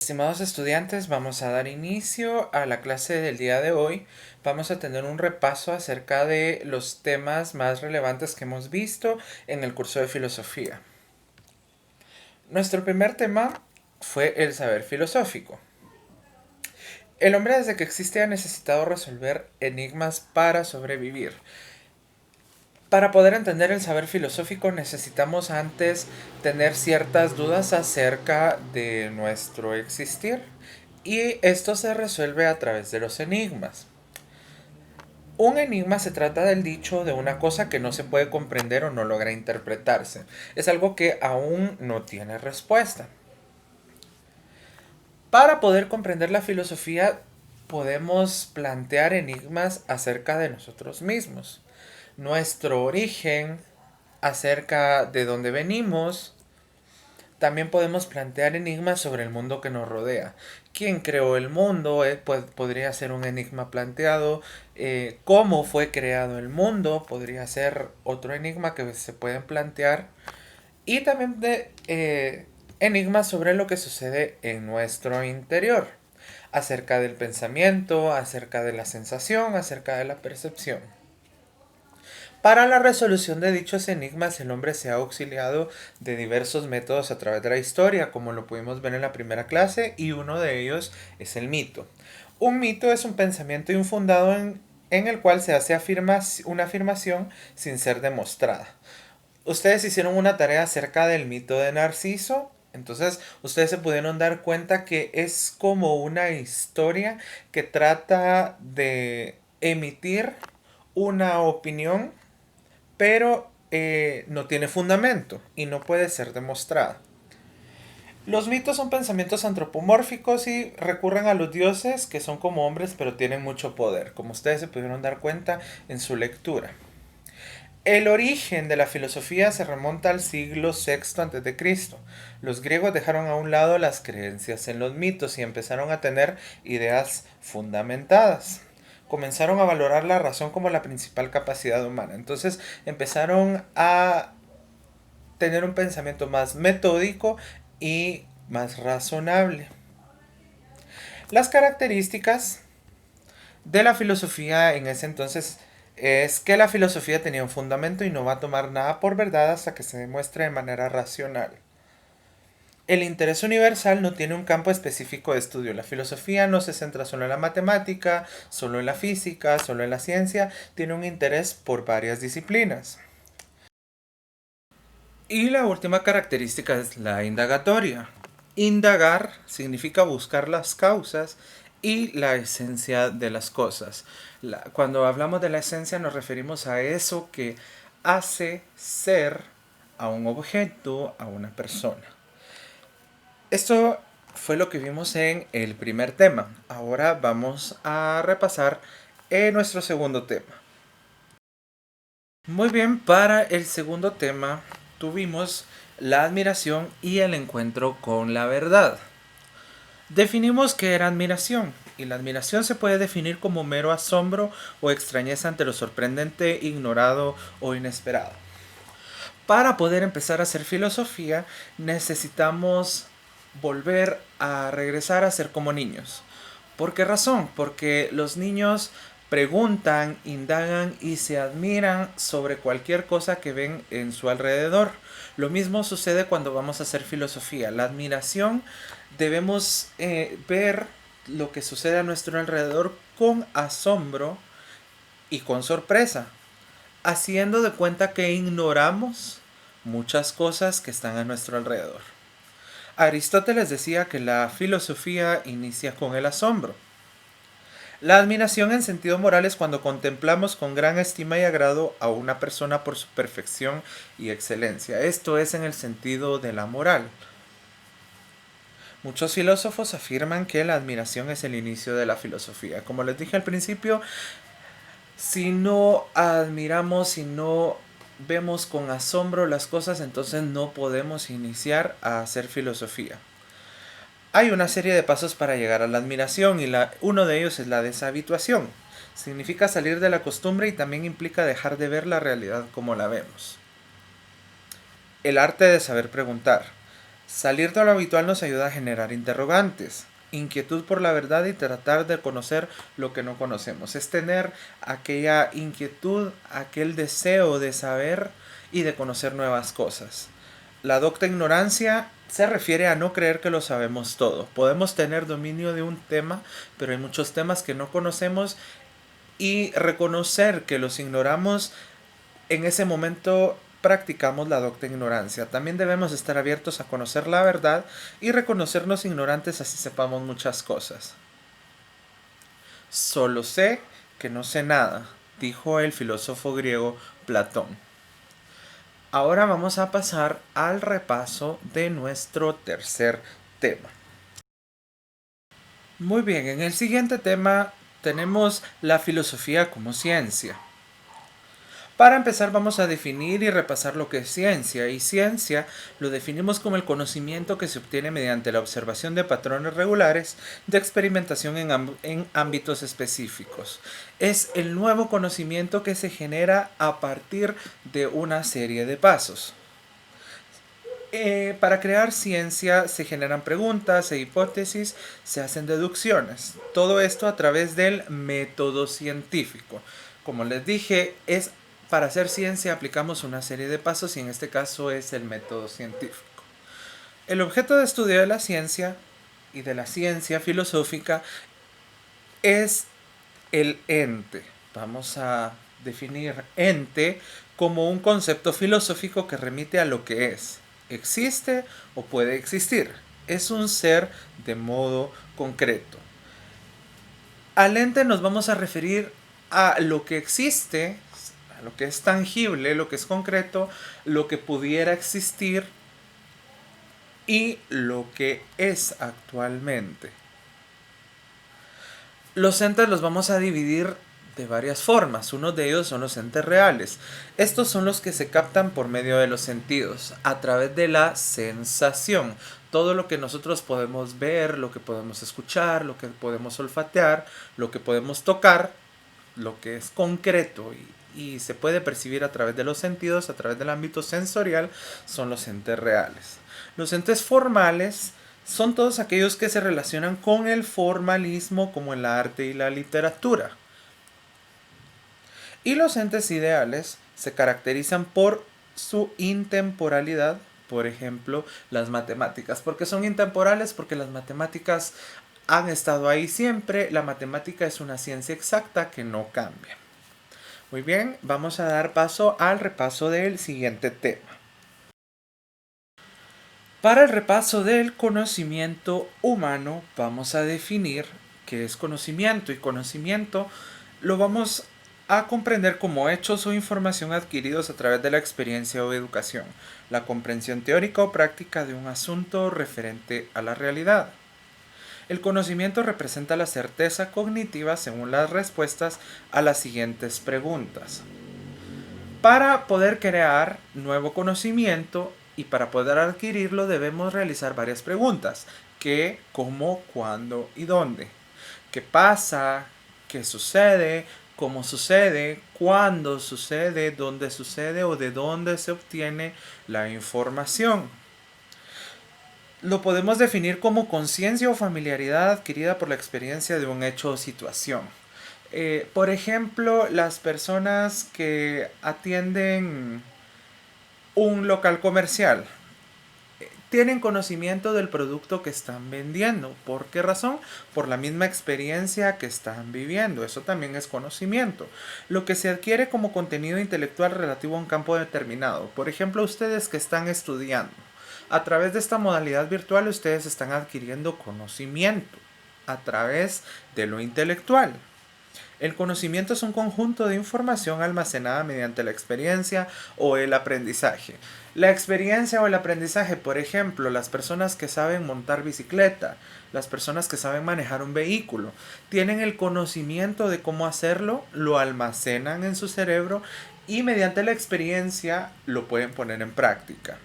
Estimados estudiantes, vamos a dar inicio a la clase del día de hoy. Vamos a tener un repaso acerca de los temas más relevantes que hemos visto en el curso de filosofía. Nuestro primer tema fue el saber filosófico. El hombre desde que existe ha necesitado resolver enigmas para sobrevivir. Para poder entender el saber filosófico necesitamos antes tener ciertas dudas acerca de nuestro existir y esto se resuelve a través de los enigmas. Un enigma se trata del dicho de una cosa que no se puede comprender o no logra interpretarse. Es algo que aún no tiene respuesta. Para poder comprender la filosofía podemos plantear enigmas acerca de nosotros mismos, nuestro origen, acerca de dónde venimos. También podemos plantear enigmas sobre el mundo que nos rodea. ¿Quién creó el mundo? Podría ser un enigma planteado. ¿Cómo fue creado el mundo? Podría ser otro enigma que se pueden plantear. Y también enigmas sobre lo que sucede en nuestro interior. Acerca del pensamiento, acerca de la sensación, acerca de la percepción. Para la resolución de dichos enigmas, el hombre se ha auxiliado de diversos métodos a través de la historia, como lo pudimos ver en la primera clase, y uno de ellos es el mito. Un mito es un pensamiento infundado en el cual se hace una afirmación sin ser demostrada. Ustedes hicieron una tarea acerca del mito de Narciso. Entonces, ustedes se pudieron dar cuenta que es como una historia que trata de emitir una opinión pero no tiene fundamento y no puede ser demostrada. Los mitos son pensamientos antropomórficos y recurren a los dioses que son como hombres pero tienen mucho poder, como ustedes se pudieron dar cuenta en su lectura. El origen de la filosofía se remonta al siglo VI a.C. Los griegos dejaron a un lado las creencias en los mitos y empezaron a tener ideas fundamentadas. Comenzaron a valorar la razón como la principal capacidad humana. Entonces empezaron a tener un pensamiento más metódico y más razonable. Las características de la filosofía en ese entonces es que la filosofía tenía un fundamento y no va a tomar nada por verdad hasta que se demuestre de manera racional. El interés universal no tiene un campo específico de estudio. La filosofía no se centra solo en la matemática, solo en la física, solo en la ciencia, tiene un interés por varias disciplinas. Y la última característica es la indagatoria. Indagar significa buscar las causas y la esencia de las cosas. Cuando hablamos de la esencia nos referimos a eso que hace ser a un objeto, a una persona. Esto fue lo que vimos en el primer tema. Ahora vamos a repasar nuestro segundo tema. Muy bien, para el segundo tema tuvimos la admiración y el encuentro con la verdad. Definimos qué era admiración, y la admiración se puede definir como mero asombro o extrañeza ante lo sorprendente, ignorado o inesperado. Para poder empezar a hacer filosofía necesitamos volver a regresar a ser como niños. ¿Por qué razón? Porque los niños preguntan, indagan y se admiran sobre cualquier cosa que ven en su alrededor. Lo mismo sucede cuando vamos a hacer filosofía. La admiración debemos ver lo que sucede a nuestro alrededor con asombro y con sorpresa, haciendo de cuenta que ignoramos muchas cosas que están a nuestro alrededor. Aristóteles decía que la filosofía inicia con el asombro. La admiración en sentido moral es cuando contemplamos con gran estima y agrado a una persona por su perfección y excelencia. Esto es en el sentido de la moral. Muchos filósofos afirman que la admiración es el inicio de la filosofía. Como les dije al principio, si no admiramos, si no vemos con asombro las cosas, entonces no podemos iniciar a hacer filosofía. Hay una serie de pasos para llegar a la admiración y uno de ellos es la deshabituación. Significa salir de la costumbre y también implica dejar de ver la realidad como la vemos. El arte de saber preguntar. Salir de lo habitual nos ayuda a generar interrogantes, inquietud por la verdad y tratar de conocer lo que no conocemos. Es tener aquella inquietud, aquel deseo de saber y de conocer nuevas cosas. La docta ignorancia se refiere a no creer que lo sabemos todo. Podemos tener dominio de un tema, pero hay muchos temas que no conocemos y reconocer que los ignoramos en ese momento practicamos la docta ignorancia. También debemos estar abiertos a conocer la verdad y reconocernos ignorantes así sepamos muchas cosas. Solo sé que no sé nada, dijo el filósofo griego Platón. Ahora vamos a pasar al repaso de nuestro tercer tema. Muy bien, en el siguiente tema tenemos la filosofía como ciencia. Para empezar vamos a definir y repasar lo que es ciencia, y ciencia lo definimos como el conocimiento que se obtiene mediante la observación de patrones regulares de experimentación en ámbitos específicos. Es el nuevo conocimiento que se genera a partir de una serie de pasos. Para crear ciencia se generan preguntas e hipótesis, se hacen deducciones. Todo esto a través del método científico. Como les dije, para hacer ciencia aplicamos una serie de pasos y en este caso es el método científico. El objeto de estudio de la ciencia y de la ciencia filosófica es el ente. Vamos a definir ente como un concepto filosófico que remite a lo que es. Existe o puede existir. Es un ser de modo concreto. Al ente nos vamos a referir a lo que existe, a lo que es tangible, lo que es concreto, lo que pudiera existir y lo que es actualmente. Los entes los vamos a dividir de varias formas. Uno de ellos son los entes reales. Estos son los que se captan por medio de los sentidos, a través de la sensación. Todo lo que nosotros podemos ver, lo que podemos escuchar, lo que podemos olfatear, lo que podemos tocar, lo que es concreto y se puede percibir a través de los sentidos, a través del ámbito sensorial, son los entes reales. Los entes formales son todos aquellos que se relacionan con el formalismo como el arte y la literatura. Y los entes ideales se caracterizan por su intemporalidad, por ejemplo, las matemáticas. ¿Por qué son intemporales? Porque las matemáticas han estado ahí siempre. La matemática es una ciencia exacta que no cambia. Muy bien, vamos a dar paso al repaso del siguiente tema. Para el repaso del conocimiento humano vamos a definir qué es conocimiento, y conocimiento lo vamos a comprender como hechos o información adquiridos a través de la experiencia o educación, la comprensión teórica o práctica de un asunto referente a la realidad. El conocimiento representa la certeza cognitiva según las respuestas a las siguientes preguntas. Para poder crear nuevo conocimiento y para poder adquirirlo debemos realizar varias preguntas. ¿Qué, cómo, cuándo y dónde? ¿Qué pasa? ¿Qué sucede? ¿Cómo sucede? ¿Cuándo sucede? ¿Dónde sucede? ¿O de dónde se obtiene la información? Lo podemos definir como conciencia o familiaridad adquirida por la experiencia de un hecho o situación. Por ejemplo, las personas que atienden un local comercial tienen conocimiento del producto que están vendiendo. ¿Por qué razón? Por la misma experiencia que están viviendo. Eso también es conocimiento. Lo que se adquiere como contenido intelectual relativo a un campo determinado. Por ejemplo, ustedes que están estudiando. A través de esta modalidad virtual ustedes están adquiriendo conocimiento a través de lo intelectual. El conocimiento es un conjunto de información almacenada mediante la experiencia o el aprendizaje. La experiencia o el aprendizaje, por ejemplo, las personas que saben montar bicicleta, las personas que saben manejar un vehículo, tienen el conocimiento de cómo hacerlo, lo almacenan en su cerebro y mediante la experiencia lo pueden poner en práctica.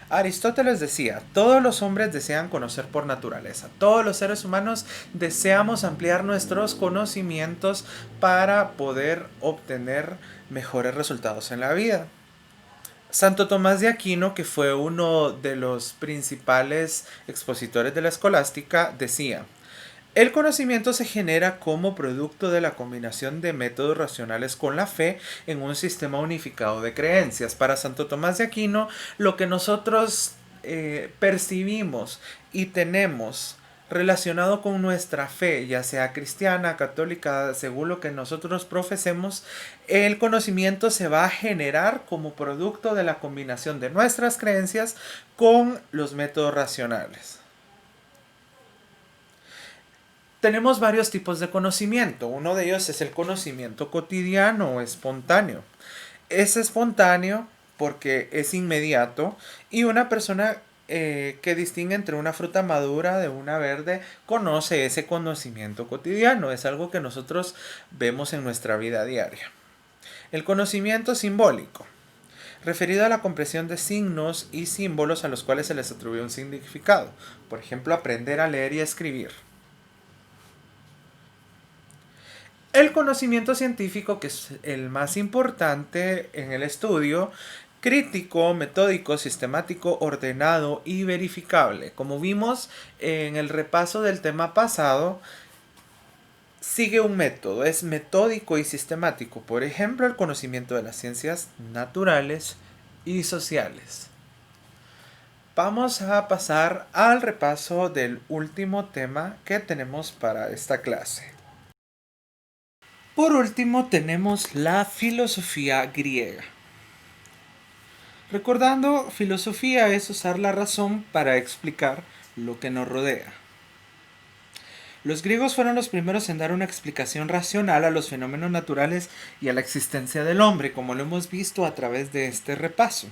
Aristóteles decía, todos los hombres desean conocer por naturaleza, todos los seres humanos deseamos ampliar nuestros conocimientos para poder obtener mejores resultados en la vida. Santo Tomás de Aquino, que fue uno de los principales expositores de la escolástica, decía: el conocimiento se genera como producto de la combinación de métodos racionales con la fe en un sistema unificado de creencias. Para Santo Tomás de Aquino, lo que nosotros percibimos y tenemos relacionado con nuestra fe, ya sea cristiana, católica, según lo que nosotros profesemos, el conocimiento se va a generar como producto de la combinación de nuestras creencias con los métodos racionales. Tenemos varios tipos de conocimiento. Uno de ellos es el conocimiento cotidiano o espontáneo. Es espontáneo porque es inmediato y una persona que distingue entre una fruta madura de una verde conoce ese conocimiento cotidiano. Es algo que nosotros vemos en nuestra vida diaria. El conocimiento simbólico, referido a la comprensión de signos y símbolos a los cuales se les atribuye un significado. Por ejemplo, aprender a leer y escribir. El conocimiento científico, que es el más importante en el estudio, crítico, metódico, sistemático, ordenado y verificable. Como vimos en el repaso del tema pasado, sigue un método, es metódico y sistemático. Por ejemplo, el conocimiento de las ciencias naturales y sociales. Vamos a pasar al repaso del último tema que tenemos para esta clase. Por último tenemos la filosofía griega. Recordando, filosofía es usar la razón para explicar lo que nos rodea. Los griegos fueron los primeros en dar una explicación racional a los fenómenos naturales y a la existencia del hombre, como lo hemos visto a través de este repaso.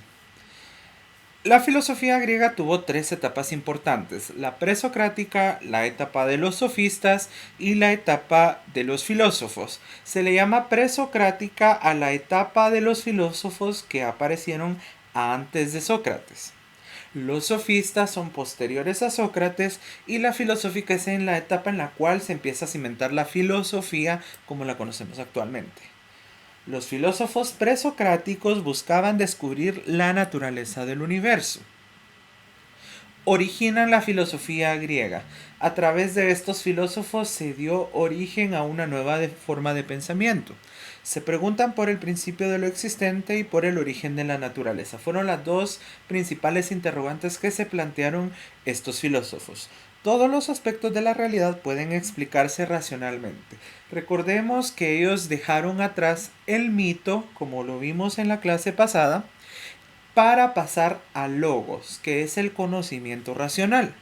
La filosofía griega tuvo tres etapas importantes: la presocrática, la etapa de los sofistas y la etapa de los filósofos. Se le llama presocrática a la etapa de los filósofos que aparecieron antes de Sócrates. Los sofistas son posteriores a Sócrates y la filosófica es en la etapa en la cual se empieza a cimentar la filosofía como la conocemos actualmente. Los filósofos presocráticos buscaban descubrir la naturaleza del universo. Originan la filosofía griega. A través de estos filósofos se dio origen a una nueva forma de pensamiento. Se preguntan por el principio de lo existente y por el origen de la naturaleza. Fueron las dos principales interrogantes que se plantearon estos filósofos. Todos los aspectos de la realidad pueden explicarse racionalmente. Recordemos que ellos dejaron atrás el mito, como lo vimos en la clase pasada, para pasar al logos, que es el conocimiento racional.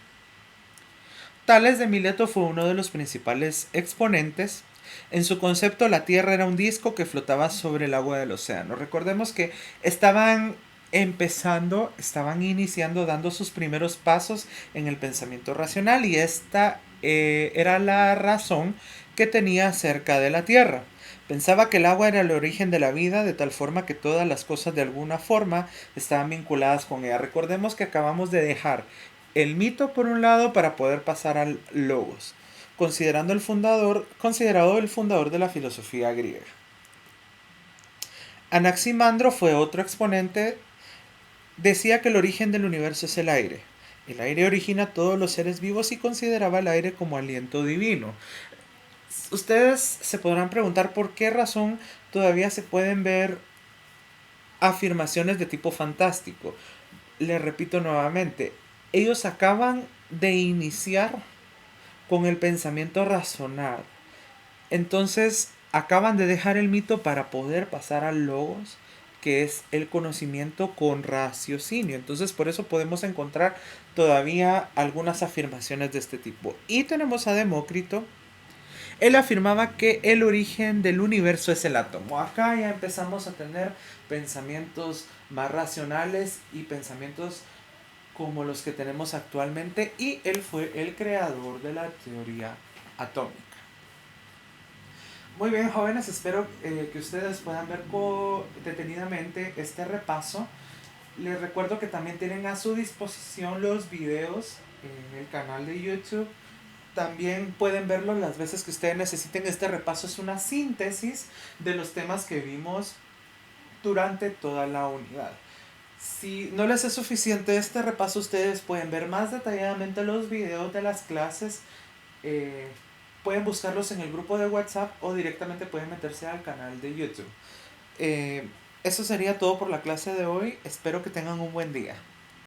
Tales de Mileto fue uno de los principales exponentes. En su concepto, la Tierra era un disco que flotaba sobre el agua del océano. Recordemos que estaban iniciando, dando sus primeros pasos en el pensamiento racional, y esta era la razón que tenía acerca de la Tierra. Pensaba que el agua era el origen de la vida, de tal forma que todas las cosas de alguna forma estaban vinculadas con ella. Recordemos que acabamos de dejar el mito por un lado para poder pasar al logos, considerado el fundador de la filosofía griega. Anaximandro fue otro exponente. Decía que el origen del universo es el aire. El aire origina a todos los seres vivos y consideraba el aire como aliento divino. Ustedes se podrán preguntar por qué razón todavía se pueden ver afirmaciones de tipo fantástico. Les repito nuevamente, ellos acaban de iniciar con el pensamiento racional. Entonces acaban de dejar el mito para poder pasar al logos, que es el conocimiento con raciocinio. Entonces por eso podemos encontrar todavía algunas afirmaciones de este tipo. Y tenemos a Demócrito. Él afirmaba que el origen del universo es el átomo. Acá ya empezamos a tener pensamientos más racionales y pensamientos como los que tenemos actualmente, y él fue el creador de la teoría atómica. Muy bien, jóvenes, espero que ustedes puedan ver detenidamente este repaso. Les recuerdo que también tienen a su disposición los videos en el canal de YouTube. También pueden verlo las veces que ustedes necesiten. Este repaso es una síntesis de los temas que vimos durante toda la unidad. Si no les es suficiente este repaso, ustedes pueden ver más detalladamente los videos de las clases. eh, Pueden buscarlos en el grupo de WhatsApp o directamente pueden meterse al canal de YouTube. Eh, Eso sería todo por la clase de hoy. Espero que tengan un buen día.